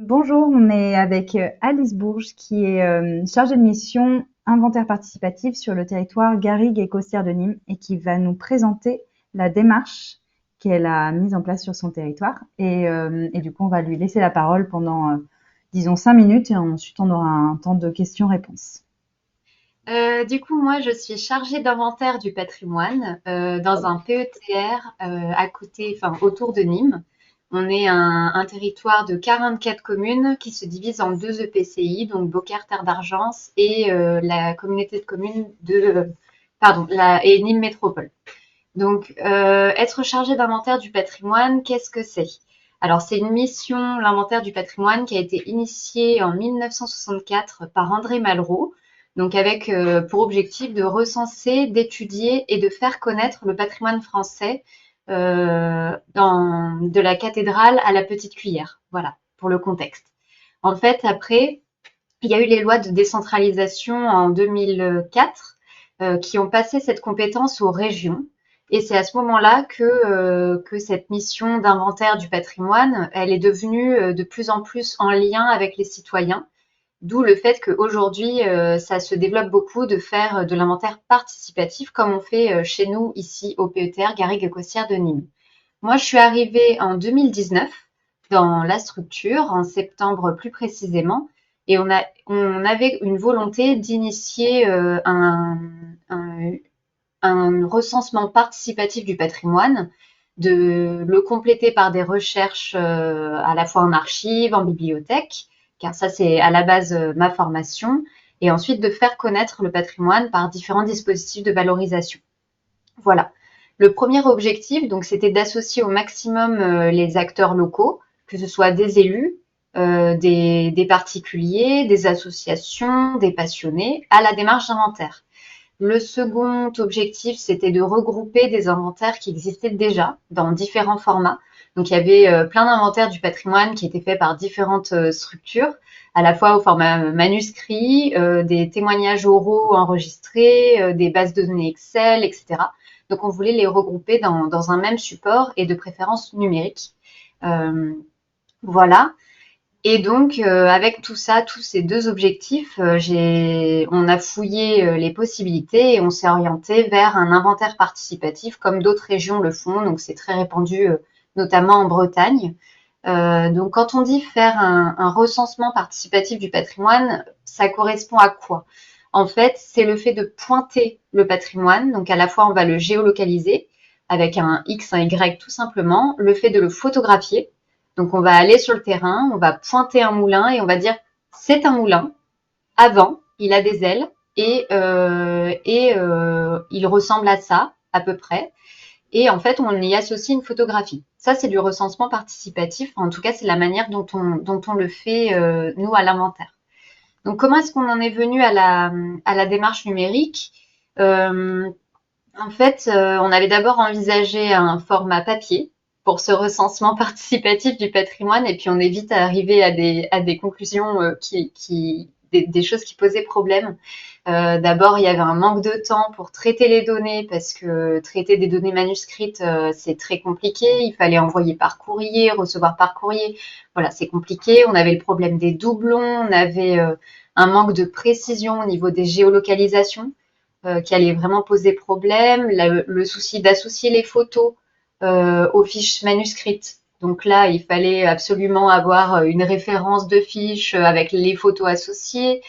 Bonjour, on est avec Alice Bourges qui est chargée de mission inventaire participatif sur le territoire Garrigues et Costières de Nîmes et qui va nous présenter la démarche qu'elle a mise en place sur son territoire. Et du coup, on va lui laisser la parole pendant, disons, 5 minutes et ensuite on aura un temps de questions-réponses. Moi, je suis chargée d'inventaire du patrimoine dans un PETR à côté, enfin autour de Nîmes. On est un territoire de 44 communes qui se divise en deux EPCI, donc Beaucaire Terre d'Argence et la communauté de communes et Nîmes Métropole. Donc, être chargé d'inventaire du patrimoine, qu'est-ce que c'est? Alors, c'est une mission, l'inventaire du patrimoine, qui a été initiée en 1964 par André Malraux, donc avec pour objectif de recenser, d'étudier et de faire connaître le patrimoine français de la cathédrale à la petite cuillère. Voilà, pour le contexte. En fait, après, il y a eu les lois de décentralisation en 2004 qui ont passé cette compétence aux régions. Et c'est à ce moment-là que cette mission d'inventaire du patrimoine, elle est devenue de plus en plus en lien avec les citoyens. D'où le fait qu'aujourd'hui, ça se développe beaucoup de faire de l'inventaire participatif comme on fait chez nous ici au PETR Garrigues et Costières de Nîmes. Moi, je suis arrivée en 2019 dans la structure, en septembre plus précisément, et on avait une volonté d'initier un, un recensement participatif du patrimoine, de le compléter par des recherches à la fois en archives, en bibliothèque, car ça c'est à la base ma formation, et ensuite de faire connaître le patrimoine par différents dispositifs de valorisation. Voilà. Le premier objectif, donc, c'était d'associer au maximum les acteurs locaux, que ce soit des élus, des particuliers, des associations, des passionnés, à la démarche d'inventaire. Le second objectif, c'était de regrouper des inventaires qui existaient déjà dans différents formats. Donc, il y avait plein d'inventaires du patrimoine qui étaient faits par différentes structures, à la fois au format manuscrit, des témoignages oraux enregistrés, des bases de données Excel, etc. Donc, on voulait les regrouper dans un même support et de préférence numérique. Euh, voilà. Et donc, avec tout ça, tous ces deux objectifs, on a fouillé les possibilités et on s'est orienté vers un inventaire participatif comme d'autres régions le font. Donc, c'est très répandu, notamment en Bretagne. Donc, quand on dit faire un recensement participatif du patrimoine, ça correspond à quoi? En fait, c'est le fait de pointer le patrimoine. Donc, à la fois, on va le géolocaliser avec un X, un Y tout simplement, le fait de le photographier. Donc, on va aller sur le terrain, on va pointer un moulin et on va dire c'est un moulin. Avant, il a des ailes et il ressemble à ça à peu près. Et en fait, on y associe une photographie. Ça, c'est du recensement participatif. En tout cas, c'est la manière dont on le fait, nous, à l'inventaire. Donc, comment est-ce qu'on en est venu à la démarche numérique? Euh, En fait, on avait d'abord envisagé un format papier pour ce recensement participatif du patrimoine et puis on est vite arrivé à des conclusions des choses qui posaient problème. D'abord, il y avait un manque de temps pour traiter les données parce que traiter des données manuscrites, c'est très compliqué. Il fallait envoyer par courrier, recevoir par courrier. Voilà, c'est compliqué. On avait le problème des doublons, on avait un manque de précision au niveau des géolocalisations qui allait vraiment poser problème. Le souci d'associer les photos aux fiches manuscrites. Donc là, il fallait absolument avoir une référence de fiche avec les photos associées.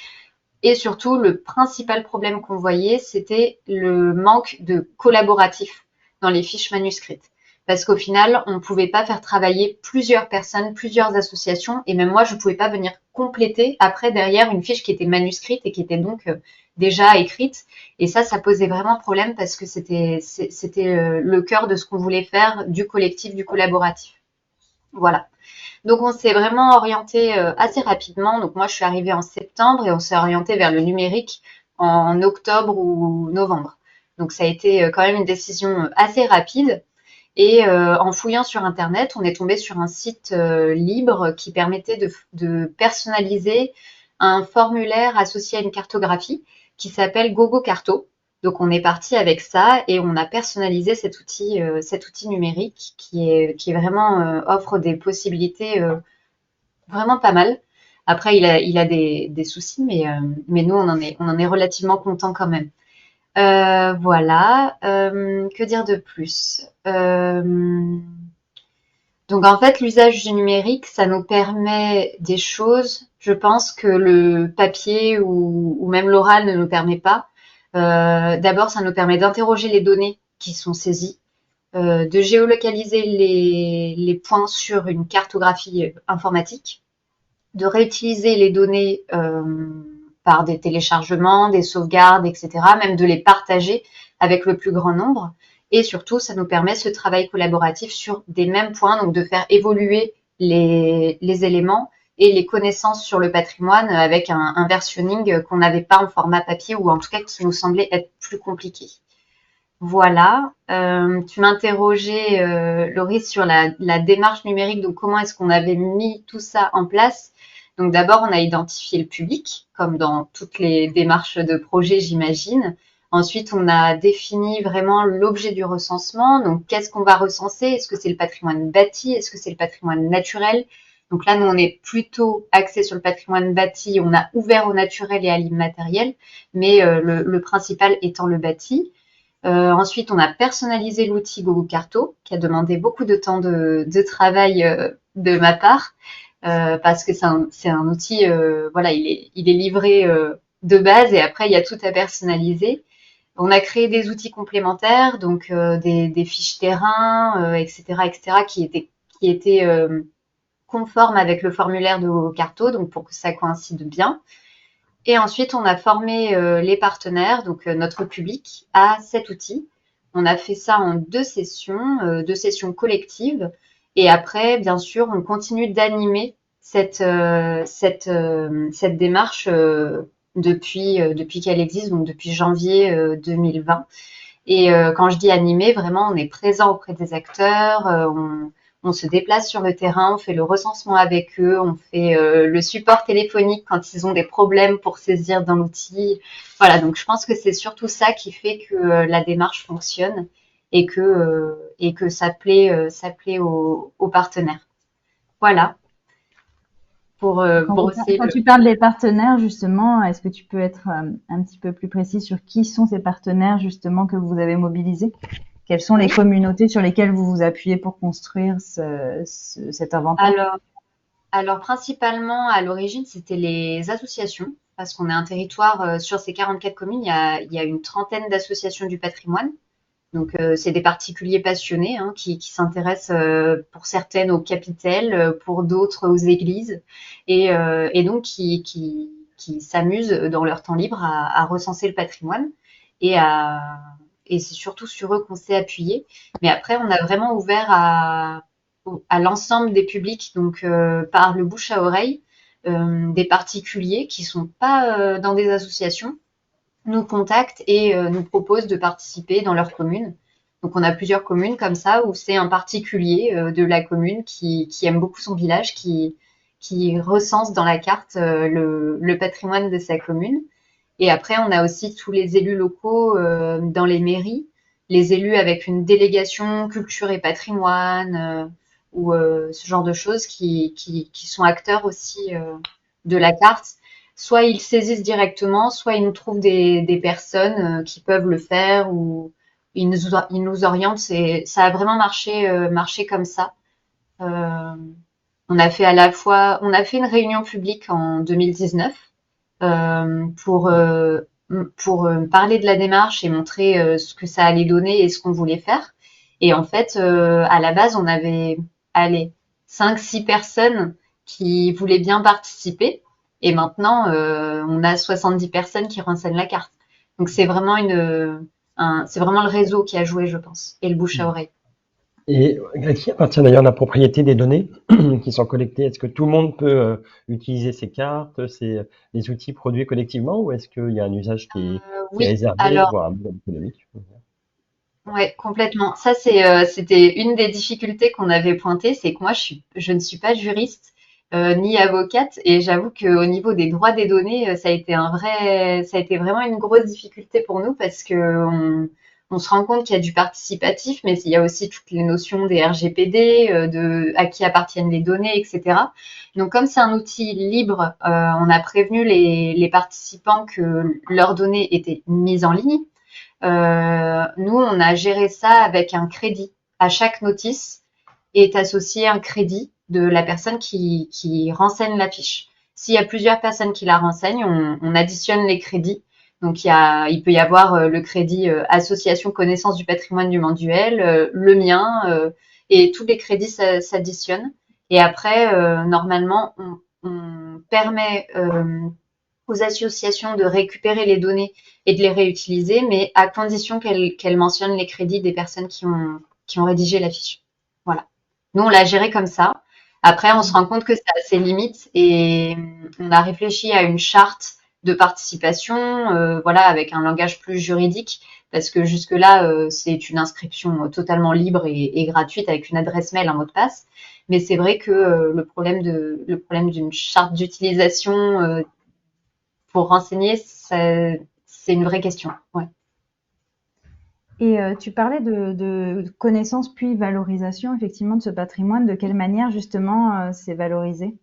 Et surtout, le principal problème qu'on voyait, c'était le manque de collaboratif dans les fiches manuscrites. Parce qu'au final, on ne pouvait pas faire travailler plusieurs personnes, plusieurs associations, et même moi, je ne pouvais pas venir compléter après derrière une fiche qui était manuscrite et qui était donc déjà écrite. Et ça posait vraiment problème parce que c'était le cœur de ce qu'on voulait faire du collectif, du collaboratif. Voilà. Donc on s'est vraiment orienté assez rapidement. Donc moi je suis arrivée en septembre et on s'est orienté vers le numérique en octobre ou novembre. Donc ça a été quand même une décision assez rapide. Et en fouillant sur Internet, on est tombé sur un site libre qui permettait de personnaliser un formulaire associé à une cartographie qui s'appelle GoGoCarto. Donc on est parti avec ça et on a personnalisé cet outil numérique qui est vraiment offre des possibilités vraiment pas mal. Après, il a des soucis, mais nous, on en est relativement content quand même. Voilà. Que dire de plus? Donc en fait, l'usage du numérique, ça nous permet des choses, je pense, que le papier ou même l'oral ne nous permet pas. D'abord, ça nous permet d'interroger les données qui sont saisies, de géolocaliser les points sur une cartographie informatique, de réutiliser les données par des téléchargements, des sauvegardes, etc., même de les partager avec le plus grand nombre. Et surtout, ça nous permet ce travail collaboratif sur des mêmes points, donc de faire évoluer les éléments et les connaissances sur le patrimoine avec un versionning qu'on n'avait pas en format papier ou en tout cas qui nous semblait être plus compliqué. Voilà. Tu m'interrogeais, Laurie, sur la démarche numérique, donc comment est-ce qu'on avait mis tout ça en place. Donc d'abord, on a identifié le public, comme dans toutes les démarches de projet, j'imagine. Ensuite, on a défini vraiment l'objet du recensement. Donc, qu'est-ce qu'on va recenser? Est-ce que c'est le patrimoine bâti? Est-ce que c'est le patrimoine naturel? Donc là, nous, on est plutôt axé sur le patrimoine bâti. On a ouvert au naturel et à l'immatériel, mais le principal étant le bâti. Ensuite, on a personnalisé l'outil Google Carto, qui a demandé beaucoup de temps de travail de ma part, parce que c'est un outil, voilà, il est livré de base et après, il y a tout à personnaliser. On a créé des outils complémentaires, donc des fiches terrain, etc., etc., qui étaient conformes avec le formulaire de Google Carto, donc pour que ça coïncide bien. Et ensuite, on a formé les partenaires, donc notre public, à cet outil. On a fait ça en deux sessions collectives. Et après, bien sûr, on continue d'animer cette démarche depuis qu'elle existe, donc depuis janvier 2020. Et quand je dis animer, vraiment, on est présent auprès des acteurs, on se déplace sur le terrain, on fait le recensement avec eux, on fait le support téléphonique quand ils ont des problèmes pour saisir dans l'outil. Voilà, donc je pense que c'est surtout ça qui fait que la démarche fonctionne et que ça plaît aux partenaires. Voilà, pour brosser Quand le. tu parles des partenaires, justement, est-ce que tu peux être un petit peu plus précis sur qui sont ces partenaires, justement, que vous avez mobilisés? Quelles sont les Oui. communautés sur lesquelles vous vous appuyez pour construire cet inventaire? Alors, Alors principalement à l'origine, c'était les associations, parce qu'on est un territoire sur ces 44 communes, il y a une trentaine d'associations du patrimoine. Donc c'est des particuliers passionnés hein, qui s'intéressent pour certaines aux capitelles, pour d'autres aux églises, et donc qui s'amusent dans leur temps libre à recenser le patrimoine et à et c'est surtout sur eux qu'on s'est appuyé. Mais après, on a vraiment ouvert à l'ensemble des publics, donc par le bouche à oreille, des particuliers qui sont pas dans des associations nous contactent et nous proposent de participer dans leur commune. Donc on a plusieurs communes comme ça où c'est un particulier de la commune qui aime beaucoup son village, qui recense dans la carte le patrimoine de sa commune. Et après, on a aussi tous les élus locaux dans les mairies, les élus avec une délégation culture et patrimoine ou ce genre de choses qui sont acteurs aussi de la carte. Soit ils saisissent directement, soit ils nous trouvent des personnes qui peuvent le faire ou ils nous orientent. Ça a vraiment marché comme ça. Euh, on a fait une réunion publique en 2019 euh, pour, euh, pour parler de la démarche et montrer ce que ça allait donner et ce qu'on voulait faire. Et en fait, à la base, on avait allez, 5-6 personnes qui voulaient bien participer. Et maintenant, on a 70 personnes qui renseignent la carte. Donc c'est vraiment le réseau qui a joué, je pense, et le bouche à oreille. Et à qui appartient d'ailleurs la propriété des données qui sont collectées? Est-ce que tout le monde peut utiliser ces cartes, les outils produits collectivement, ou est-ce qu'il y a un usage qui est Oui, réservé, alors voire un modèle économique? ouais, complètement. Ça, c'était une des difficultés qu'on avait pointées, c'est que moi, je ne suis pas juriste ni avocate, et j'avoue qu'au niveau des droits des données, ça a été vraiment une grosse difficulté pour nous parce que on se rend compte qu'il y a du participatif, mais il y a aussi toutes les notions des RGPD, de à qui appartiennent les données, etc. Donc, comme c'est un outil libre, on a prévenu les participants que leurs données étaient mises en ligne. Nous, on a géré ça avec un crédit. À chaque notice est associé un crédit de la personne qui renseigne la fiche. S'il y a plusieurs personnes qui la renseignent, on additionne les crédits. Donc, il peut y avoir le crédit association connaissance du patrimoine du mensuel, le mien, et tous les crédits s'additionnent. Et après, normalement, on permet aux associations de récupérer les données et de les réutiliser, mais à condition qu'elles mentionnent les crédits des personnes qui ont rédigé la fiche. Voilà. Nous, on l'a géré comme ça. Après, on se rend compte que ça a ses limites et on a réfléchi à une charte de participation, voilà, avec un langage plus juridique, parce que jusque-là, c'est une inscription totalement libre et gratuite avec une adresse mail, un mot de passe. Mais c'est vrai que le problème d'une charte d'utilisation pour renseigner, c'est une vraie question. Ouais. Et tu parlais de connaissance puis valorisation effectivement de ce patrimoine. De quelle manière justement c'est valorisé?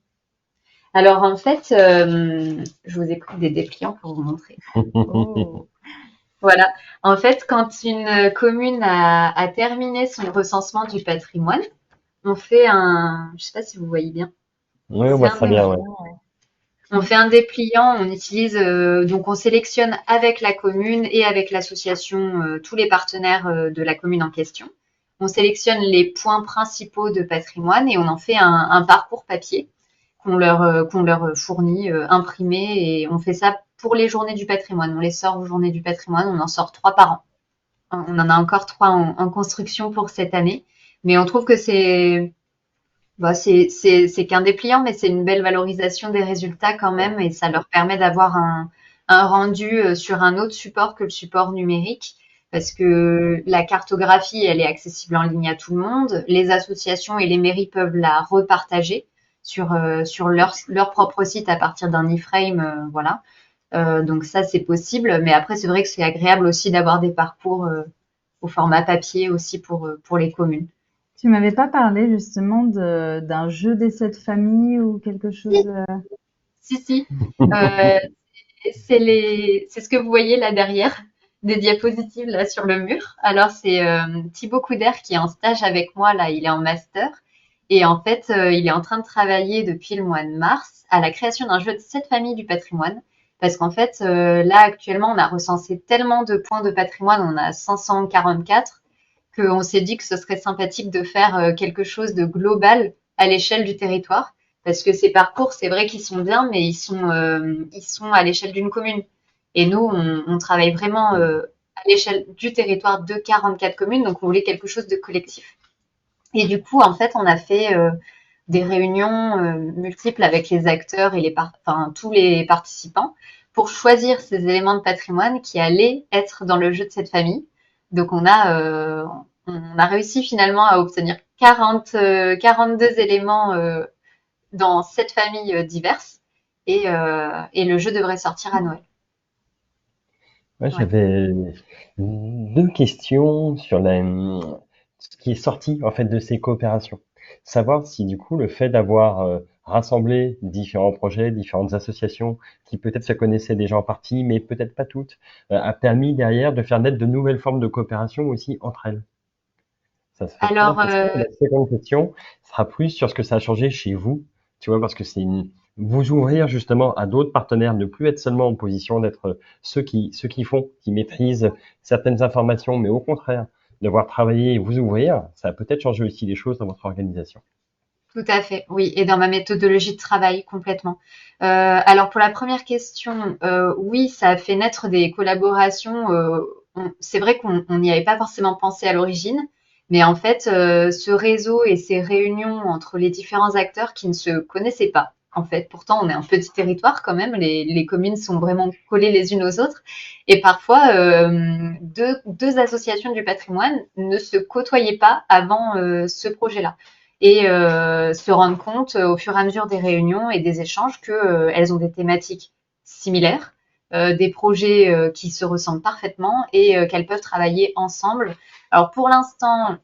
Alors en fait, je vous ai pris des dépliants pour vous montrer. Oh. Voilà. En fait, quand une commune a terminé son recensement du patrimoine, on fait je sais pas si vous voyez bien. Oui, on C'est voit un très bien, ouais. On fait un dépliant, on utilise donc on sélectionne avec la commune et avec l'association tous les partenaires de la commune en question. On sélectionne les points principaux de patrimoine et on en fait un parcours papier qu'on leur fournit imprimé et on fait ça pour les journées du patrimoine. On les sort aux journées du patrimoine, on en sort 3 par an. On en a encore 3 en construction pour cette année, mais on trouve que c'est qu'un dépliant, mais c'est une belle valorisation des résultats quand même, et ça leur permet d'avoir un rendu sur un autre support que le support numérique, parce que la cartographie, elle est accessible en ligne à tout le monde. Les associations et les mairies peuvent la repartager sur leur propre site à partir d'un iframe, voilà. Donc ça, c'est possible, mais après, c'est vrai que c'est agréable aussi d'avoir des parcours au format papier aussi pour les communes. Tu m'avais pas parlé justement d'un jeu d'essai de famille ou quelque chose. Si. Euh, c'est ce que vous voyez là derrière, des diapositives là sur le mur. Alors c'est Thibaut Couder qui est en stage avec moi là, il est en master et en fait il est en train de travailler depuis le mois de mars à la création d'un jeu de cette famille du patrimoine. Parce qu'en fait là actuellement on a recensé tellement de points de patrimoine, on a 544 qu'on s'est dit que ce serait sympathique de faire quelque chose de global à l'échelle du territoire. Parce que ces parcours, c'est vrai qu'ils sont bien, mais ils sont à l'échelle d'une commune. Et nous, on travaille vraiment à l'échelle du territoire de 44 communes, donc on voulait quelque chose de collectif. Et du coup, en fait, on a fait des réunions multiples avec les acteurs et tous les participants pour choisir ces éléments de patrimoine qui allaient être dans le jeu de cette famille. Donc on a réussi finalement à obtenir 42 éléments dans 7 familles diverses et le jeu devrait sortir à Noël. Ouais, Ouais. j'avais deux questions sur ce qui est sorti en fait de ces coopérations. Savoir si du coup le fait d'avoir rassemblé différents projets, différentes associations qui peut-être se connaissaient déjà en partie, mais peut-être pas toutes, a permis derrière de faire naître de nouvelles formes de coopération aussi entre elles. Ça serait très Alors, intéressant. Et la seconde question sera plus sur ce que ça a changé chez vous, tu vois, parce que vous ouvrir justement à d'autres partenaires, ne plus être seulement en position d'être ceux qui font, qui maîtrisent certaines informations, mais au contraire, devoir travailler et vous ouvrir, ça a peut-être changé aussi des choses dans votre organisation. tout à fait, oui, et dans ma méthodologie de travail complètement. Alors pour la première question, oui, ça a fait naître des collaborations. C'est vrai qu'on n'y avait pas forcément pensé à l'origine, mais en fait, ce réseau et ces réunions entre les différents acteurs qui ne se connaissaient pas. En fait, pourtant, on est un petit territoire quand même. Les communes sont vraiment collées les unes aux autres, et parfois, deux associations du patrimoine ne se côtoyaient pas avant ce projet-là et se rendre compte au fur et à mesure des réunions et des échanges que elles ont des thématiques similaires, des projets qui se ressemblent parfaitement et qu'elles peuvent travailler ensemble. Alors pour l'instant,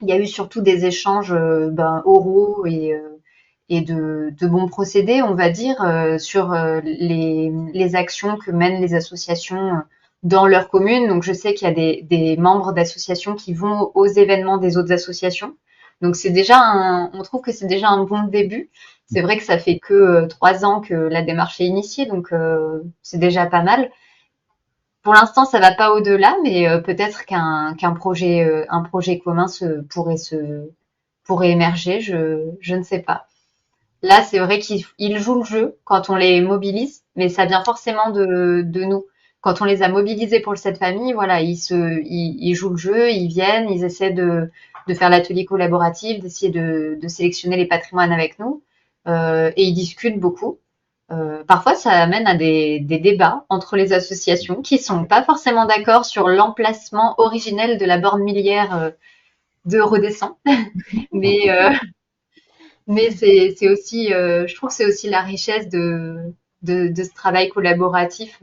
il y a eu surtout des échanges oraux et de bons procédés, on va dire, sur les actions que mènent les associations dans leur commune. Donc, je sais qu'il y a des membres d'associations qui vont aux événements des autres associations. Donc, on trouve que c'est déjà un bon début. C'est vrai que ça fait que 3 ans que la démarche est initiée, donc c'est déjà pas mal. Pour l'instant, ça va pas au-delà, mais peut-être qu'un projet, un projet commun pourrait émerger. Je ne sais pas. Là, c'est vrai qu'ils jouent le jeu quand on les mobilise, mais ça vient forcément de nous. Quand on les a mobilisés pour cette famille, voilà, ils jouent le jeu, ils viennent, ils essaient de faire l'atelier collaboratif, d'essayer de sélectionner les patrimoines avec nous, et ils discutent beaucoup. Parfois, ça amène à des débats entre les associations qui sont pas forcément d'accord sur l'emplacement originel de la borne milliaire de Redescend, mais c'est aussi, je trouve que c'est aussi la richesse de ce travail collaboratif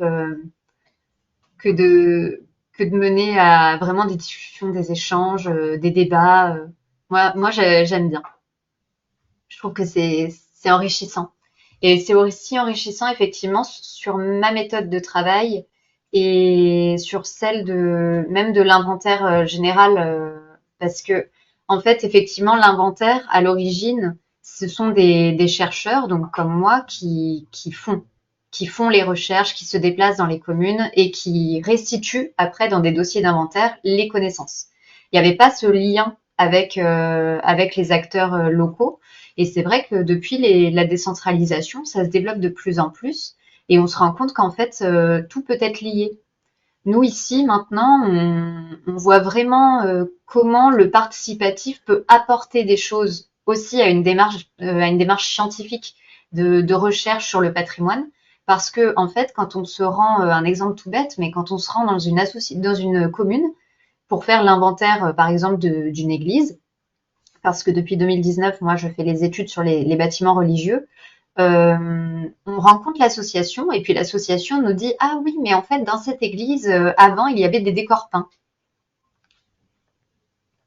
que de, que de mener à vraiment des discussions, des échanges, des débats. Moi j'aime bien. Je trouve que c'est enrichissant. Et c'est aussi enrichissant effectivement sur ma méthode de travail et sur celle même de l'inventaire général, parce que en fait effectivement l'inventaire à l'origine ce sont des chercheurs donc comme moi qui font les recherches, qui se déplacent dans les communes et qui restituent après dans des dossiers d'inventaire les connaissances. Il n'y avait pas ce lien avec les acteurs locaux. Et c'est vrai que depuis la décentralisation, ça se développe de plus en plus et on se rend compte qu'en fait, tout peut être lié. Nous, ici, maintenant, on voit vraiment comment le participatif peut apporter des choses aussi à une démarche scientifique de recherche sur le patrimoine. Parce que, en fait, quand on se rend, un exemple tout bête, mais quand on se rend dans une commune pour faire l'inventaire, par exemple, d'une église, parce que depuis 2019, moi, je fais les études sur les bâtiments religieux. On rencontre l'association et puis l'association nous dit ah oui, mais en fait, dans cette église, avant, il y avait des décors peints.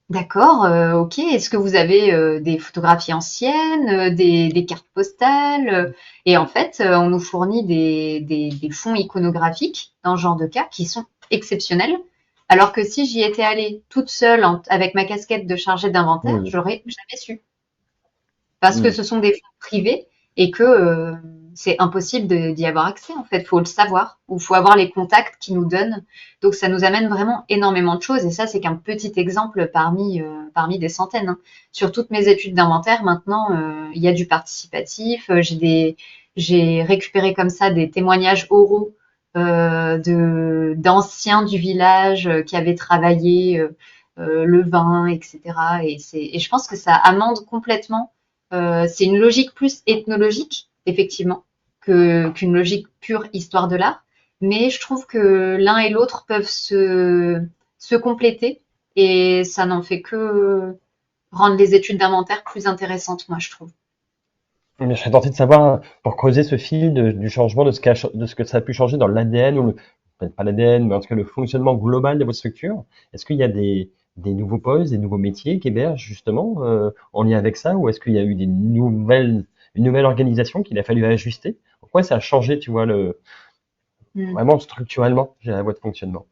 D'accord, ok. Est-ce que vous avez des photographies anciennes, des cartes postales Et en fait, on nous fournit des fonds iconographiques dans ce genre de cas qui sont exceptionnels. Alors que si j'y étais allée toute seule avec ma casquette de chargée d'inventaire, j'aurais jamais su. Parce que ce sont des fonds privés et que c'est impossible d'y avoir accès en fait. Faut le savoir ou faut avoir les contacts qui nous donnent. Donc ça nous amène vraiment énormément de choses et ça c'est qu'un petit exemple parmi des centaines. Hein. Sur toutes mes études d'inventaire maintenant, il y a du participatif. J'ai récupéré comme ça des témoignages oraux d'anciens du village qui avaient travaillé le vin, etc. Et je pense que ça amende complètement. C'est une logique plus ethnologique, effectivement, qu'une logique pure histoire de l'art. Mais je trouve que l'un et l'autre peuvent se compléter et ça n'en fait que rendre les études d'inventaire plus intéressantes, moi, je trouve. Mais je serais tenté de savoir, pour creuser ce fil du changement, de ce que ça a pu changer dans l'ADN, peut-être pas l'ADN, mais en tout cas le fonctionnement global de votre structure. Est-ce qu'il y a des nouveaux postes, des nouveaux métiers qui émergent justement en lien avec ça, ou est-ce qu'il y a eu une nouvelle organisation qu'il a fallu ajuster? Pourquoi ça a changé, tu vois, vraiment structurellement, votre fonctionnement?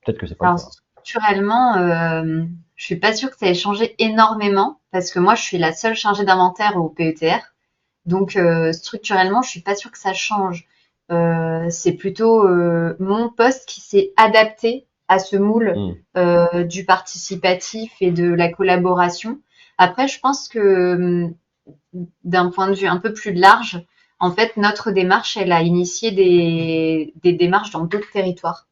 Peut-être que c'est pas le Alors, cas. structurellement, je suis pas sûre que ça ait changé énormément parce que moi, je suis la seule chargée d'inventaire au PETR. Donc, structurellement, je suis pas sûre que ça change. C'est plutôt mon poste qui s'est adapté à ce moule du participatif et de la collaboration. Après, je pense que d'un point de vue un peu plus large, en fait, notre démarche, elle a initié des démarches dans d'autres territoires.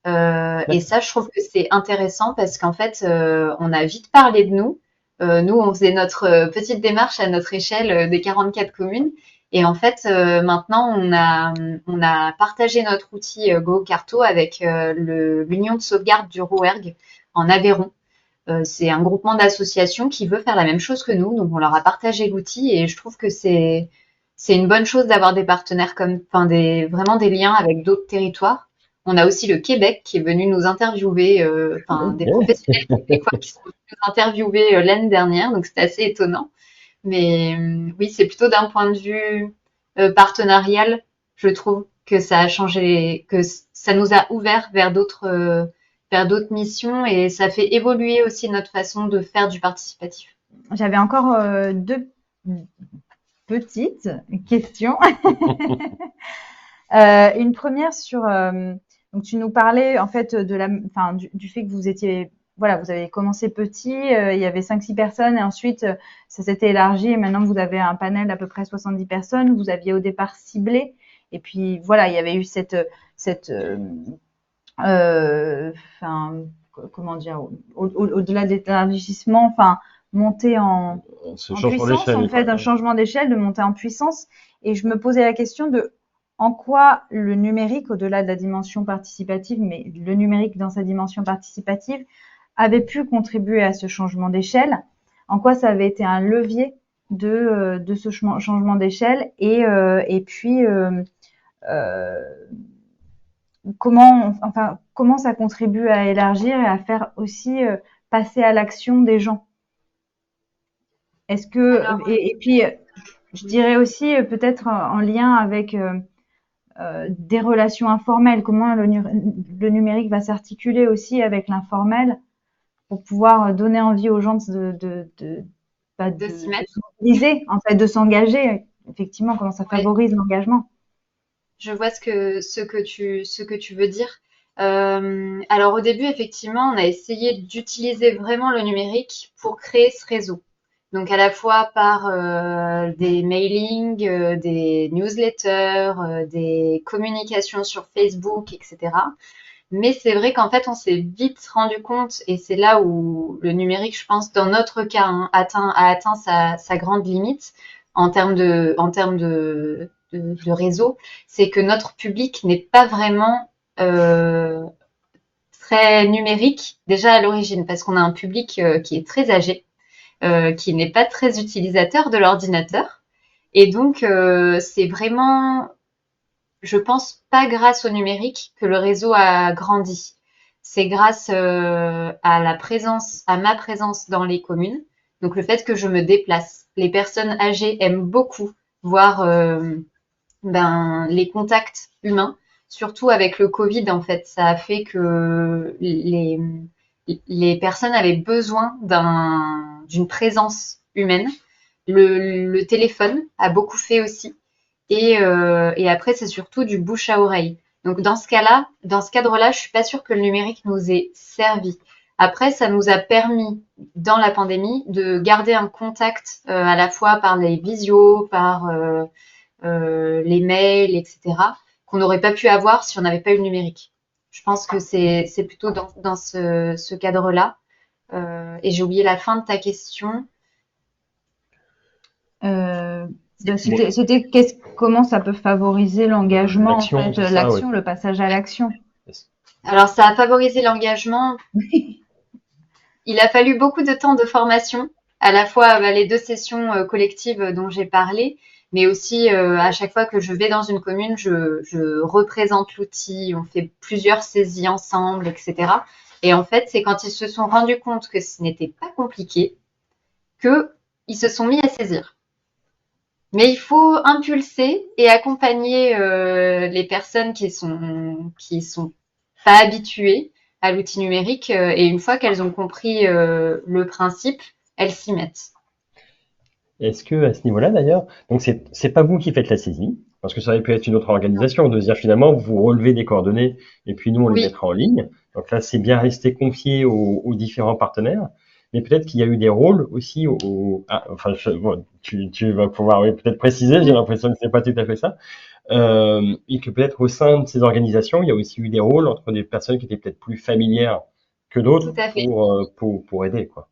Et ça, je trouve que c'est intéressant parce qu'en fait, on a vite parlé de nous. Nous, on faisait notre petite démarche à notre échelle des 44 communes. Et en fait, maintenant, on a partagé notre outil GoCarto avec l'Union de sauvegarde du Rouergue en Aveyron. C'est un groupement d'associations qui veut faire la même chose que nous. Donc, on leur a partagé l'outil et je trouve que c'est une bonne chose d'avoir des partenaires vraiment des liens avec d'autres territoires. On a aussi le Québec qui est venu nous interviewer, des Ok. professionnels québécois qui sont venus nous interviewer l'année dernière, donc c'était assez étonnant. Mais oui, c'est plutôt d'un point de vue partenarial, je trouve que ça a changé, ça nous a ouvert vers d'autres missions et ça fait évoluer aussi notre façon de faire du participatif. J'avais encore deux petites questions. Une première sur, donc tu nous parlais en fait du fait que vous étiez, voilà, vous avez commencé petit, il y avait 5-6 personnes et ensuite ça s'était élargi et maintenant vous avez un panel d'à peu près 70 personnes. Vous aviez au départ ciblé et puis voilà, il y avait eu cette enfin, comment dire, au-delà de l'élargissement, enfin, monter Ce en changement puissance, en d'échelle, quoi. fait, un changement d'échelle, de monter en puissance. Et je me posais la question de en quoi le numérique, au-delà de la dimension participative, mais le numérique dans sa dimension participative, avait pu contribuer à ce changement d'échelle, en quoi ça avait été un levier de ce changement d'échelle et puis euh, comment ça contribue à élargir et à faire aussi passer à l'action des gens. Est-ce que Alors, et puis je dirais aussi peut-être en lien avec des relations informelles, comment le numérique va s'articuler aussi avec l'informel pour pouvoir donner envie aux gens de s'y de mettre. se mobiliser, en fait, de s'engager. Effectivement, comment ça Ouais. favorise l'engagement. Je vois ce que tu veux dire. Alors au début, effectivement, on a essayé d'utiliser vraiment le numérique pour créer ce réseau. Donc à la fois par des mailings, des newsletters, des communications sur Facebook, etc. Mais c'est vrai qu'en fait, on s'est vite rendu compte, et c'est là où le numérique, je pense, dans notre cas, hein, a atteint sa grande limite en termes de réseau, c'est que notre public n'est pas vraiment très numérique déjà à l'origine, parce qu'on a un public qui est très âgé, qui n'est pas très utilisateur de l'ordinateur. Et donc, c'est vraiment, je pense, pas grâce au numérique que le réseau a grandi. C'est grâce à ma présence dans les communes. Donc, le fait que je me déplace. Les personnes âgées aiment beaucoup voir les contacts humains, surtout avec le Covid, en fait. Ça a fait que les personnes avaient besoin d'une présence humaine. Le téléphone a beaucoup fait aussi. Et après, c'est surtout du bouche à oreille. Donc dans ce cas-là, dans ce cadre-là, je suis pas sûre que le numérique nous ait servi. Après, ça nous a permis, dans la pandémie, de garder un contact à la fois par les visios, par les mails, etc., qu'on n'aurait pas pu avoir si on n'avait pas eu le numérique. Je pense que c'est plutôt dans ce cadre-là. Et j'ai oublié la fin de ta question. Euh, Bon, comment ça peut favoriser l'engagement, en l'action, fait, c'est ça, oui. l'action, le passage à l'action. Alors, ça a favorisé l'engagement. Il a fallu beaucoup de temps de formation, à la fois les 2 sessions collectives dont j'ai parlé, mais aussi à chaque fois que je vais dans une commune, je représente l'outil, on fait plusieurs saisies ensemble, etc. Et en fait, c'est quand ils se sont rendus compte que ce n'était pas compliqué qu'ils se sont mis à saisir. Mais il faut impulser et accompagner les personnes qui sont pas habituées à l'outil numérique et une fois qu'elles ont compris le principe, elles s'y mettent. Est-ce que à ce niveau-là d'ailleurs, donc c'est pas vous qui faites la saisie, parce que ça aurait pu être une autre organisation, de dire finalement vous relevez des coordonnées et puis nous on les Oui, mettra en ligne. Donc là c'est bien resté confié aux différents partenaires, mais peut-être qu'il y a eu des rôles aussi enfin bon, tu vas pouvoir oui, peut-être préciser, j'ai l'impression que c'est pas tout à fait ça, et que peut-être au sein de ces organisations il y a aussi eu des rôles entre des personnes qui étaient peut-être plus familières que tout d'autres à fait. pour aider quoi.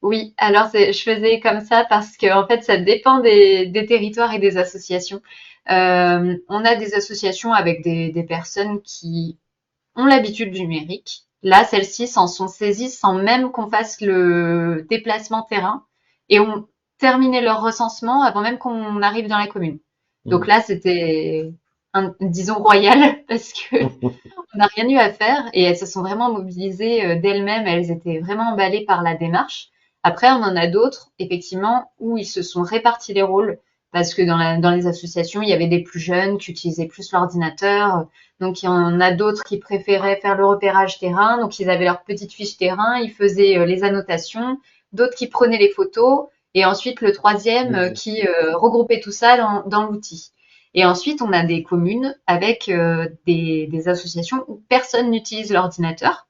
Oui, alors je faisais comme ça parce que en fait, ça dépend des territoires et des associations. On a des associations avec des personnes qui ont l'habitude du numérique. Là, celles-ci s'en sont saisies sans même qu'on fasse le déplacement terrain et terminé leur recensement avant même qu'on arrive dans la commune. Donc là, c'était, disons, royal parce que on n'a rien eu à faire et elles se sont vraiment mobilisées d'elles-mêmes. Elles étaient vraiment emballées par la démarche. Après, on en a d'autres, effectivement, où ils se sont répartis les rôles parce que dans les associations, il y avait des plus jeunes qui utilisaient plus l'ordinateur. Donc, il y en a d'autres qui préféraient faire le repérage terrain. Donc, ils avaient leur petite fiche terrain, ils faisaient les annotations. D'autres qui prenaient les photos. Et ensuite, le troisième qui regroupait tout ça dans l'outil. Et ensuite, on a des communes avec des associations où personne n'utilise l'ordinateur.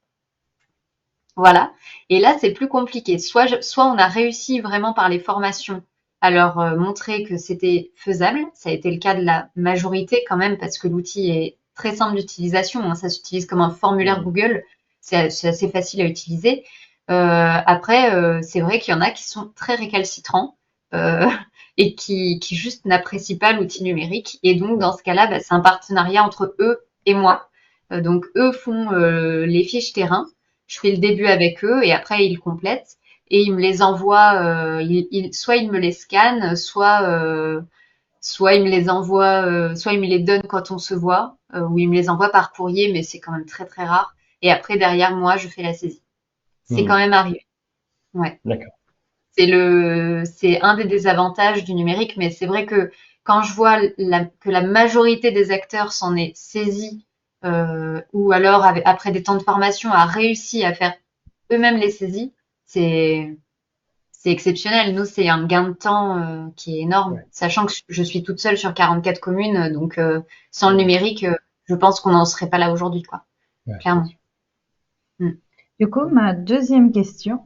Voilà. Et là, c'est plus compliqué. Soit on a réussi vraiment par les formations à leur montrer que c'était faisable. Ça a été le cas de la majorité quand même, parce que l'outil est très simple d'utilisation. Hein. Ça s'utilise comme un formulaire Google. C'est assez facile à utiliser. Après, c'est vrai qu'il y en a qui sont très récalcitrants et qui juste n'apprécient pas l'outil numérique. Et donc, dans ce cas-là, bah, c'est un partenariat entre eux et moi. Donc, eux font les fiches terrain. Je fais le début avec eux et après, ils complètent. Et ils me les envoient, soit ils me les scannent, soit ils me les envoient, soit ils me les donnent quand on se voit, ou ils me les envoient par courrier, mais c'est quand même très très rare. Et après, derrière moi, je fais la saisie. C'est quand même arrivé. Ouais. D'accord. C'est un des désavantages du numérique, mais c'est vrai que quand je vois que la majorité des acteurs s'en est saisi, ou alors après des temps de formation a réussi à faire eux-mêmes les saisies, c'est exceptionnel. Nous, c'est un gain de temps qui est énorme, Ouais. sachant que je suis toute seule sur 44 communes, donc sans le numérique, je pense qu'on n'en serait pas là aujourd'hui, quoi. Ouais, Clairement. Du coup, ma deuxième question,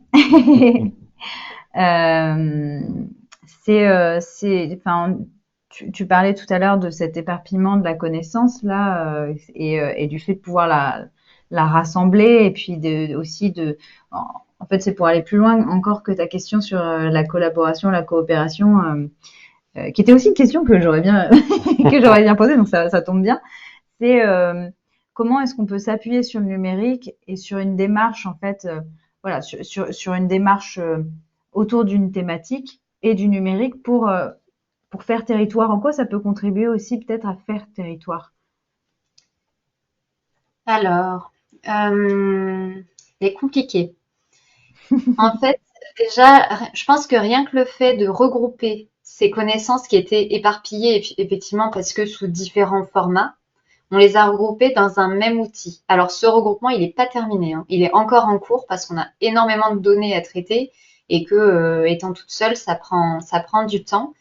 enfin, tu parlais tout à l'heure de cet éparpillement de la connaissance là, et du fait de pouvoir la rassembler, et puis en fait, c'est pour aller plus loin encore que ta question sur la collaboration, la coopération, qui était aussi une question que j'aurais bien que j'aurais bien posée, donc ça tombe bien. C'est comment est-ce qu'on peut s'appuyer sur le numérique et sur une démarche en fait, voilà, sur une démarche autour d'une thématique et du numérique pour faire territoire. En quoi ça peut contribuer aussi peut-être à faire territoire? Alors, c'est compliqué. En fait, déjà, je pense que rien que le fait de regrouper ces connaissances qui étaient éparpillées, effectivement, parce que sous différents formats, on les a regroupées dans un même outil. Alors, ce regroupement, il n'est pas terminé, hein. Il est encore en cours parce qu'on a énormément de données à traiter et que, étant toute seule, ça prend du temps.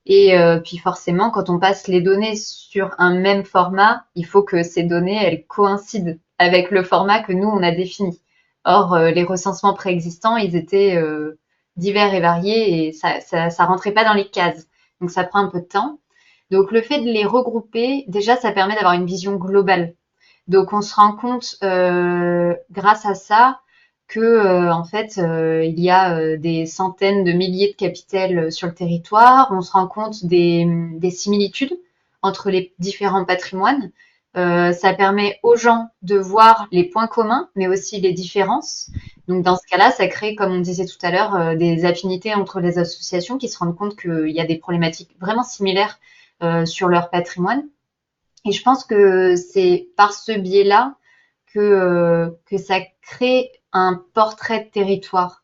Et puis forcément, quand on passe les données sur un même format, il faut que ces données, elles coïncident avec le format que nous, on a défini. Or, les recensements préexistants, ils étaient divers et variés et ça rentrait pas dans les cases. Donc, ça prend un peu de temps. Donc, le fait de les regrouper, déjà, ça permet d'avoir une vision globale. Donc, on se rend compte, grâce à ça, que en fait il y a des centaines de milliers de capitelles sur le territoire. On se rend compte des similitudes entre les différents patrimoines. Ça permet aux gens de voir les points communs, mais aussi les différences. Donc dans ce cas-là, ça crée, comme on disait tout à l'heure, des affinités entre les associations qui se rendent compte qu'il y a des problématiques vraiment similaires sur leur patrimoine. Et je pense que c'est par ce biais-là que ça crée un portrait de territoire.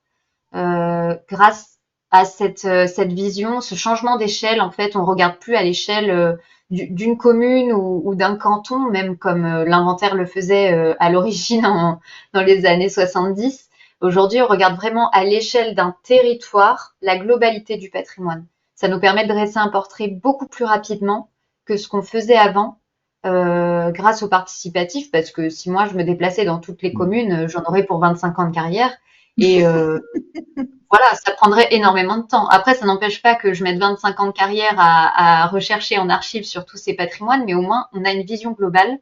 Grâce à cette vision, ce changement d'échelle, en fait, on regarde plus à l'échelle d'une commune ou d'un canton, même comme l'inventaire le faisait à l'origine dans les années 70. Aujourd'hui, on regarde vraiment à l'échelle d'un territoire la globalité du patrimoine. Ça nous permet de dresser un portrait beaucoup plus rapidement que ce qu'on faisait avant, grâce au participatif, parce que si moi je me déplaçais dans toutes les communes, j'en aurais pour 25 ans de carrière. Et voilà, ça prendrait énormément de temps. Après, ça n'empêche pas que je mette 25 ans de carrière à rechercher en archives sur tous ces patrimoines, mais au moins on a une vision globale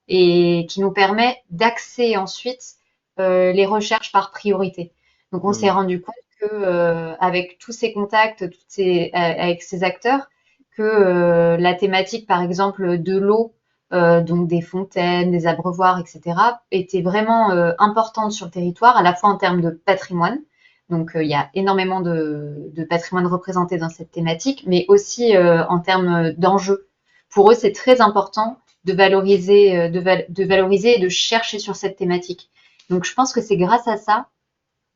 et qui nous permet d'axer ensuite les recherches par priorité. Donc on s'est rendu compte que avec tous ces contacts, avec ces acteurs, que la thématique par exemple de l'eau, donc des fontaines, des abreuvoirs, etc., était vraiment importante sur le territoire, à la fois en termes de patrimoine, Donc, il y a énormément de patrimoine représenté dans cette thématique, mais aussi en termes d'enjeux. Pour eux, c'est très important de valoriser, de valoriser et de chercher sur cette thématique. Donc, je pense que c'est grâce à ça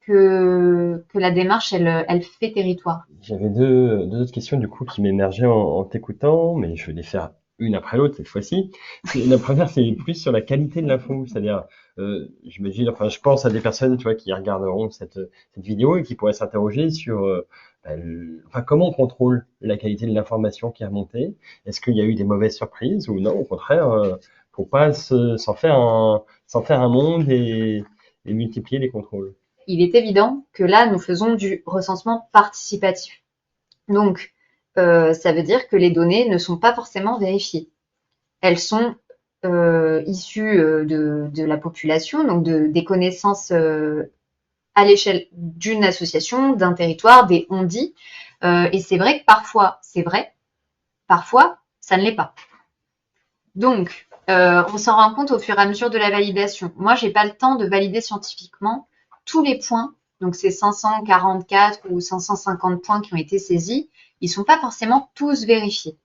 que la démarche, elle fait territoire. J'avais deux autres questions du coup qui m'émergeaient en t'écoutant, mais je vais les faire une après l'autre cette fois-ci. La première, c'est plus sur la qualité de l'info, c'est-à-dire, j'imagine, enfin, je pense à des personnes, tu vois, qui regarderont cette vidéo et qui pourraient s'interroger sur, enfin, comment on contrôle la qualité de l'information qui est remontée? Est-ce qu'il y a eu des mauvaises surprises ou non, au contraire, faut pas s'en faire un monde et multiplier les contrôles. Il est évident que là, nous faisons du recensement participatif. Donc, ça veut dire que les données ne sont pas forcément vérifiées. Elles sont issues de la population, donc des connaissances à l'échelle d'une association, d'un territoire, des on-dit. Et c'est vrai que parfois, c'est vrai, parfois, ça ne l'est pas. Donc, on s'en rend compte au fur et à mesure de la validation. Moi, j'ai pas le temps de valider scientifiquement tous les points. Donc, ces 544 ou 550 points qui ont été saisis, ils sont pas forcément tous vérifiés.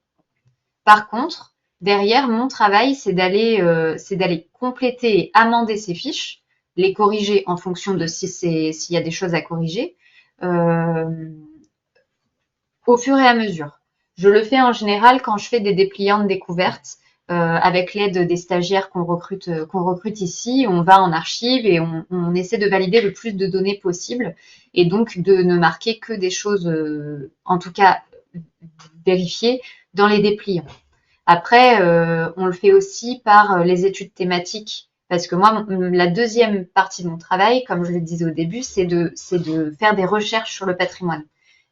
Par contre, derrière, mon travail, c'est d'aller compléter et amender ces fiches, les corriger en fonction de s'il y a des choses à corriger, euh, au fur et à mesure. Je le fais en général quand je fais des dépliantes découvertes avec l'aide des stagiaires qu'on recrute ici. On va en archive et on essaie de valider le plus de données possible et donc de ne marquer que des choses, en tout cas vérifiées, dans les dépliants. Après, on le fait aussi par les études thématiques. Parce que moi, la deuxième partie de mon travail, comme je le disais au début, c'est de faire des recherches sur le patrimoine.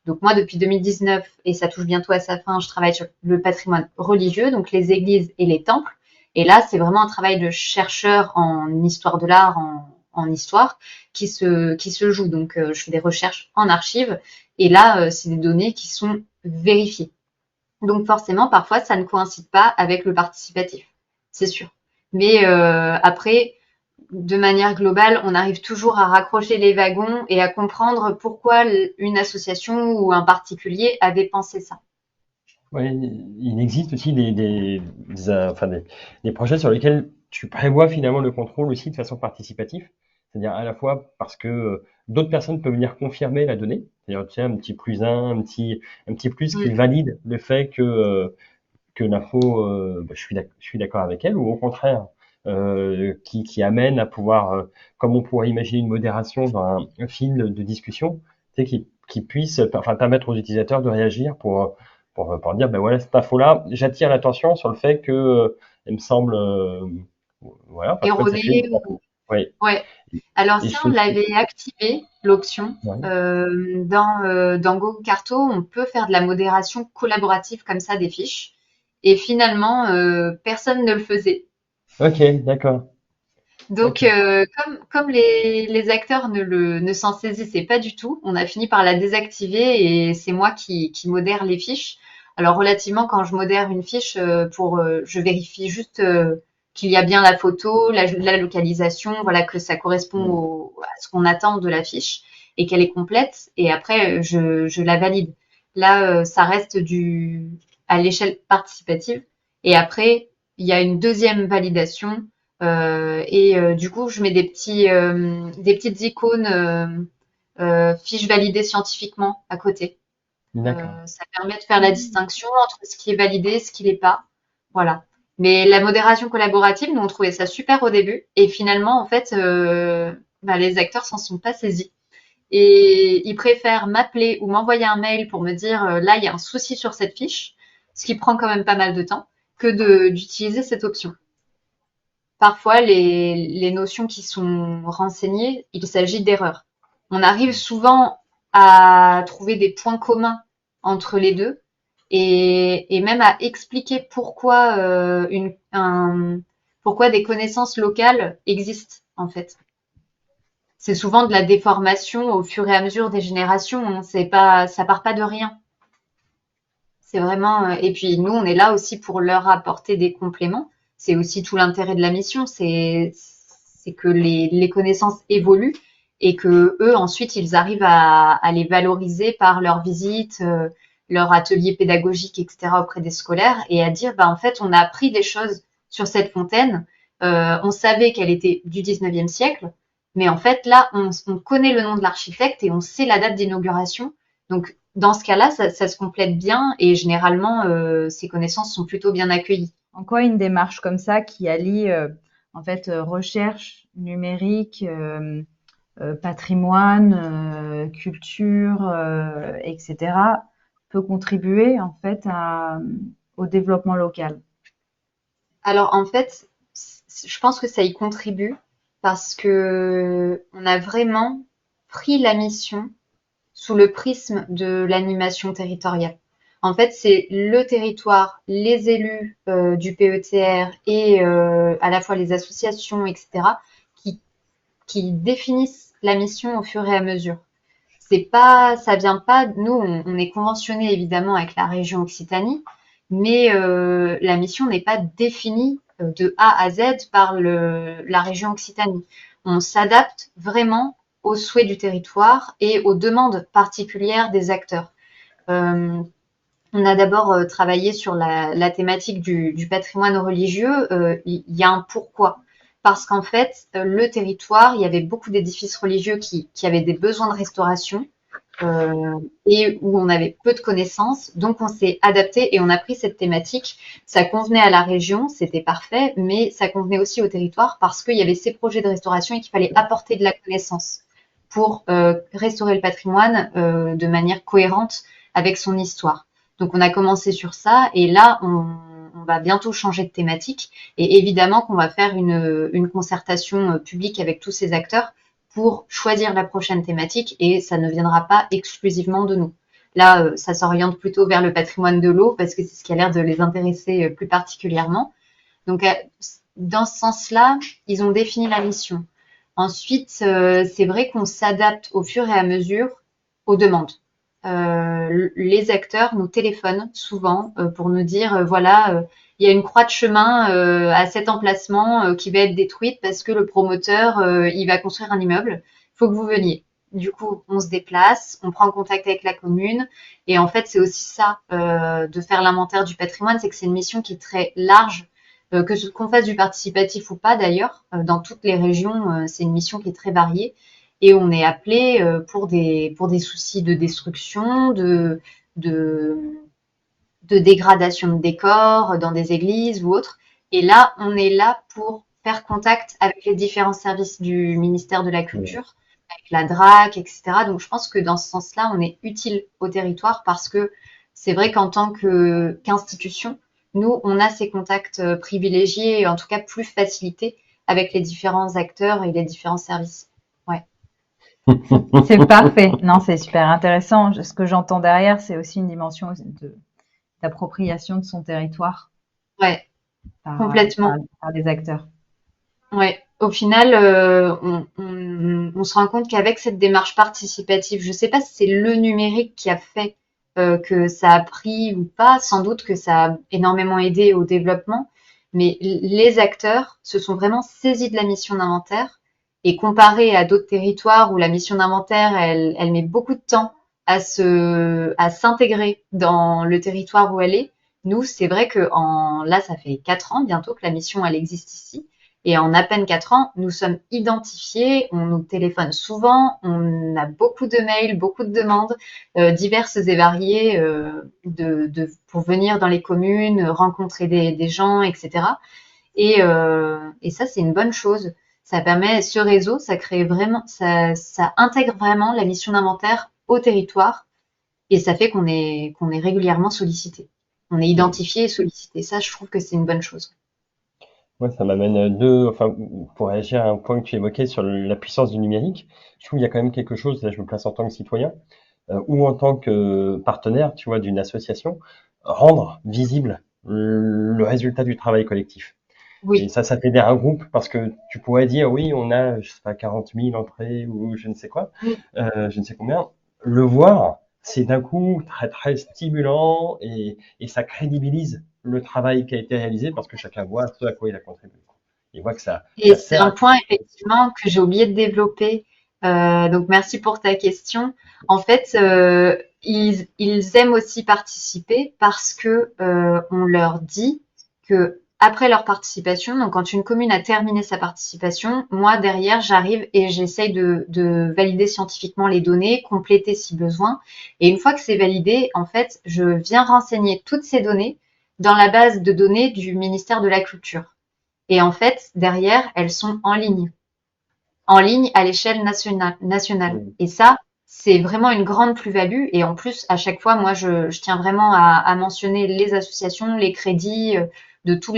Donc moi, depuis 2019, et ça touche bientôt à sa fin, je travaille sur le patrimoine religieux, donc les églises et les temples. Et là, c'est vraiment un travail de chercheur en histoire de l'art, en histoire, qui se joue. Donc je fais des recherches en archives, et là, c'est des données qui sont vérifiées. Donc forcément, parfois, ça ne coïncide pas avec le participatif, c'est sûr. Mais après, de manière globale, on arrive toujours à raccrocher les wagons et à comprendre pourquoi une association ou un particulier avait pensé ça. Ouais, il existe aussi enfin des projets sur lesquels tu prévois finalement le contrôle aussi de façon participative. C'est-à-dire à la fois parce que d'autres personnes peuvent venir confirmer la donnée, c'est-à-dire tiens, un petit plus un petit plus qui Mm. valide le fait que l'info, je suis d'accord avec elle, ou au contraire, qui amène à pouvoir, comme on pourrait imaginer une modération dans un fil de discussion, tu sais, qui puisse, enfin, permettre aux utilisateurs de réagir pour dire, ben voilà, cette info-là, j'attire l'attention sur le fait que, elle me semble, voilà, parce que ça fait, Erroné ou... oui, Ouais. Alors et ça, je on trouve, l'avait activé, l'option. ouais. Dans Go Carto, on peut faire de la modération collaborative comme ça des fiches. Et finalement, personne ne le faisait. Ok, d'accord, Donc, ok. comme les acteurs ne s'en saisissaient pas du tout, on a fini par la désactiver et c'est moi qui modère les fiches. Alors, relativement, quand je modère une fiche, je vérifie juste qu'il y a bien la photo, la localisation, voilà, que ça correspond Mm. à ce qu'on attend de la fiche et qu'elle est complète. Et après, je la valide. Là, ça reste à l'échelle participative. Et après, il y a une deuxième validation du coup, je mets des petites icônes fiches validées scientifiquement à côté. D'accord. Ça permet de faire la distinction entre ce qui est validé et ce qui l'est pas. Voilà. Mais la modération collaborative, nous on trouvait ça super au début et finalement en fait, les acteurs s'en sont pas saisis et ils préfèrent m'appeler ou m'envoyer un mail pour me dire là il y a un souci sur cette fiche, ce qui prend quand même pas mal de temps, que d'utiliser cette option. Parfois, les notions qui sont renseignées, il s'agit d'erreurs. On arrive souvent à trouver des points communs entre les deux et même à expliquer pourquoi des connaissances locales existent, en fait. C'est souvent de la déformation au fur et à mesure des générations, hein. Ça part pas de rien. C'est vraiment, et puis nous, on est là aussi pour leur apporter des compléments. C'est aussi tout l'intérêt de la mission, c'est que les connaissances évoluent et que eux ensuite ils arrivent à les valoriser par leurs visites, leur atelier pédagogique, etc. auprès des scolaires et à dire bah en fait on a appris des choses sur cette fontaine. On savait qu'elle était du 19e siècle, mais en fait là on connaît le nom de l'architecte et on sait la date d'inauguration. Donc dans ce cas-là, ça se complète bien et généralement ces connaissances sont plutôt bien accueillies. En quoi une démarche comme ça qui allie en fait recherche numérique, patrimoine, culture, etc., peut contribuer en fait au développement local. Alors en fait, je pense que ça y contribue parce que on a vraiment pris la mission sous le prisme de l'animation territoriale. En fait, c'est le territoire, les élus du PETR et à la fois les associations, etc., qui, qui définissent la mission au fur et à mesure. C'est pas, ça vient pas. Nous, on est conventionné évidemment avec la région Occitanie, mais la mission n'est pas définie de A à Z par la région Occitanie. On s'adapte vraiment aux souhaits du territoire et aux demandes particulières des acteurs. Euh, on a d'abord travaillé sur la thématique du patrimoine religieux. Il y a un pourquoi. Parce qu'en fait, le territoire, il y avait beaucoup d'édifices religieux qui avaient des besoins de restauration et où on avait peu de connaissances. Donc, on s'est adapté et on a pris cette thématique. Ça convenait à la région, c'était parfait, mais ça convenait aussi au territoire parce qu'il y avait ces projets de restauration et qu'il fallait apporter de la connaissance pour restaurer le patrimoine de manière cohérente avec son histoire. Donc, on a commencé sur ça et là, on va bientôt changer de thématique et évidemment qu'on va faire une concertation publique avec tous ces acteurs pour choisir la prochaine thématique et ça ne viendra pas exclusivement de nous. Là, ça s'oriente plutôt vers le patrimoine de l'eau parce que c'est ce qui a l'air de les intéresser plus particulièrement. Donc, dans ce sens-là, ils ont défini la mission. Ensuite, c'est vrai qu'on s'adapte au fur et à mesure aux demandes. Les acteurs nous téléphonent souvent pour nous dire voilà, il y a une croix de chemin à cet emplacement qui va être détruite parce que le promoteur il va construire un immeuble. Il faut que vous veniez. Du coup, on se déplace, on prend contact avec la commune et en fait, c'est aussi ça de faire l'inventaire du patrimoine, c'est que c'est une mission qui est très large. Qu'on fasse du participatif ou pas d'ailleurs, dans toutes les régions, c'est une mission qui est très variée et on est appelé pour des soucis de destruction, de, de dégradation de décors dans des églises ou autres. Et là, on est là pour faire contact avec les différents services du ministère de la Culture, avec la DRAC, etc. Donc, je pense que dans ce sens-là, on est utile au territoire parce que c'est vrai qu'en tant qu'institution, nous, on a ces contacts privilégiés et en tout cas plus facilités avec les différents acteurs et les différents services. Ouais. C'est parfait. Non, c'est super intéressant. Ce que j'entends derrière, c'est aussi une dimension d'appropriation de son territoire Ouais, par, complètement. par les acteurs. Ouais. Au final, on se rend compte qu'avec cette démarche participative, je ne sais pas si c'est le numérique qui a fait que ça a pris ou pas, sans doute que ça a énormément aidé au développement, mais les acteurs se sont vraiment saisis de la mission d'inventaire et comparé à d'autres territoires où la mission d'inventaire, elle met beaucoup de temps à s'intégrer dans le territoire où elle est. Nous, c'est vrai que là, ça fait 4 ans bientôt que la mission, elle existe ici. Et en à peine 4 ans, nous sommes identifiés, on nous téléphone souvent, on a beaucoup de mails, beaucoup de demandes diverses et variées pour venir dans les communes, rencontrer des gens, etc. Et ça, c'est une bonne chose. Ça permet, ce réseau, ça crée vraiment, ça intègre vraiment la mission d'inventaire au territoire et ça fait qu'on est régulièrement sollicité. On est identifié et sollicité. Ça, je trouve que c'est une bonne chose. Ouais, ça m'amène deux, enfin, pour réagir à un point que tu évoquais sur la puissance du numérique, je trouve qu'il y a quand même quelque chose, là je me place en tant que citoyen, ou en tant que partenaire, tu vois, d'une association, rendre visible le résultat du travail collectif. Et Oui, ça fédère un groupe parce que tu pourrais dire, oui, on a, je sais pas, 40 000 entrées ou je ne sais quoi, je ne sais combien. Le voir, c'est d'un coup très, très stimulant et ça crédibilise le travail qui a été réalisé parce que chacun voit ce à quoi il a contribué. Il voit que et ça c'est sert un à point quelque chose. effectivement que j'ai oublié de développer. Donc merci pour ta question. En fait, ils aiment aussi participer parce que on leur dit que après leur participation, donc quand une commune a terminé sa participation, moi derrière j'arrive et j'essaye de valider scientifiquement les données, compléter si besoin. Et une fois que c'est validé, en fait, je viens renseigner toutes ces données dans la base de données du ministère de la Culture. Et en fait, derrière, elles sont en ligne à l'échelle nationale. Mm. Et ça, c'est vraiment une grande plus-value. Et en plus, à chaque fois, moi, je tiens vraiment à mentionner les associations, les crédits de toutes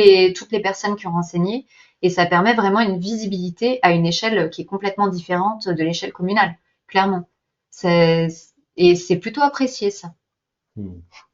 les personnes qui ont renseigné. Et ça permet vraiment une visibilité à une échelle qui est complètement différente de l'échelle communale, clairement. C'est, et c'est plutôt apprécié, ça, Mm.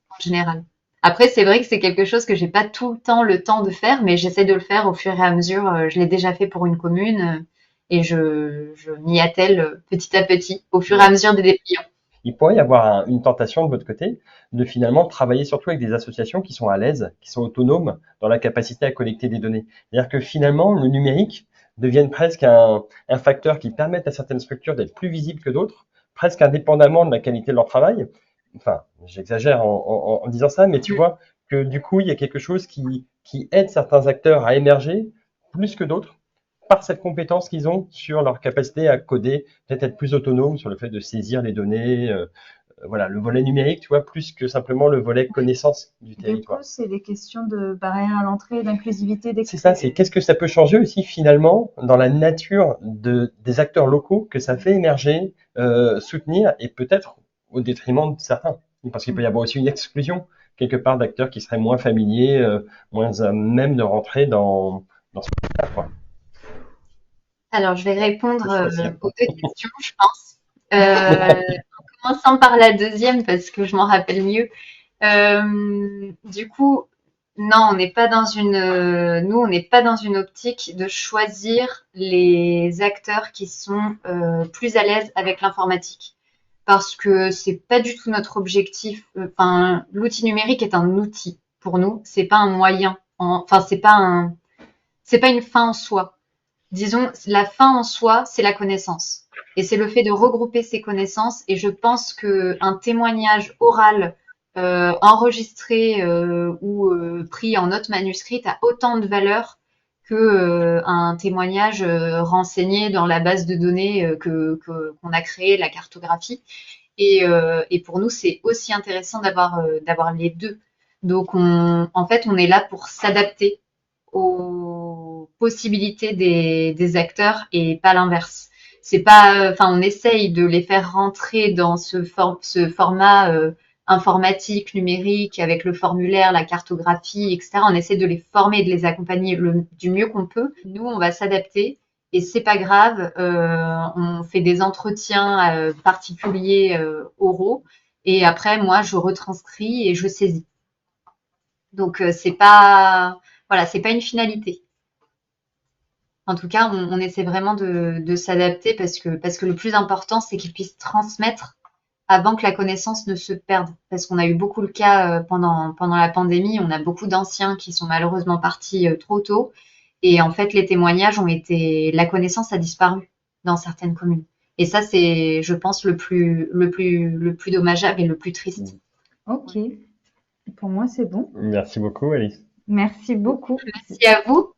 en général. Après, c'est vrai que c'est quelque chose que j'ai pas tout le temps de faire, mais j'essaie de le faire au fur et à mesure. Je l'ai déjà fait pour une commune et je m'y attelle petit à petit, au fur et à Ouais. mesure des dépliants. Il pourrait y avoir une tentation de votre côté de finalement travailler surtout avec des associations qui sont à l'aise, qui sont autonomes dans la capacité à collecter des données. C'est-à-dire que finalement, le numérique devienne presque un facteur qui permette à certaines structures d'être plus visibles que d'autres, presque indépendamment de la qualité de leur travail. Enfin, j'exagère en disant ça, mais tu vois que du coup, il y a quelque chose qui aide certains acteurs à émerger plus que d'autres par cette compétence qu'ils ont sur leur capacité à coder, peut-être être plus autonome sur le fait de saisir les données, voilà, le volet numérique, tu vois, plus que simplement le volet connaissance du Du coup, territoire. c'est des questions de barrière à l'entrée, d'inclusivité, C'est ça, c'est qu'est-ce que ça peut changer aussi finalement dans la nature des acteurs locaux que ça fait émerger, soutenir et peut-être au détriment de certains. Parce qu'il peut y avoir aussi une exclusion quelque part d'acteurs qui seraient moins familiers, moins à même de rentrer dans ce cas, quoi. Alors, je vais répondre Faut choisir. aux deux questions, je pense. En commençant par la deuxième, parce que je m'en rappelle mieux. Du coup, non, on n'est pas dans nous, on n'est pas dans une optique de choisir les acteurs qui sont plus à l'aise avec l'informatique. Parce que c'est pas du tout notre objectif. Enfin, l'outil numérique est un outil pour nous, c'est pas un moyen. Enfin, c'est pas une fin en soi. Disons, la fin en soi, c'est la connaissance. Et c'est le fait de regrouper ces connaissances. Et je pense que un témoignage oral enregistré ou pris en note manuscrite a autant de valeur que un témoignage renseigné dans la base de données qu'on a créé, la cartographie. Et pour nous, c'est aussi intéressant d'avoir les deux. Donc, en fait, on est là pour s'adapter aux possibilités des acteurs et pas l'inverse. C'est pas, enfin, on essaye de les faire rentrer dans ce format informatique, numérique, avec le formulaire, la cartographie, etc. On essaie de les former, de les accompagner du mieux qu'on peut. Nous, on va s'adapter et c'est pas grave. On fait des entretiens particuliers oraux et après, moi, je retranscris et je saisis. Donc, c'est pas, voilà, c'est pas une finalité. En tout cas, on essaie vraiment de s'adapter parce que le plus important, c'est qu'ils puissent transmettre avant que la connaissance ne se perde. Parce qu'on a eu beaucoup le cas pendant la pandémie, on a beaucoup d'anciens qui sont malheureusement partis trop tôt. Et en fait, les témoignages la connaissance a disparu dans certaines communes. Et ça, c'est, je pense, le plus dommageable et le plus triste. Ok, pour moi c'est bon. Merci beaucoup, Alice. Merci beaucoup. Merci à vous.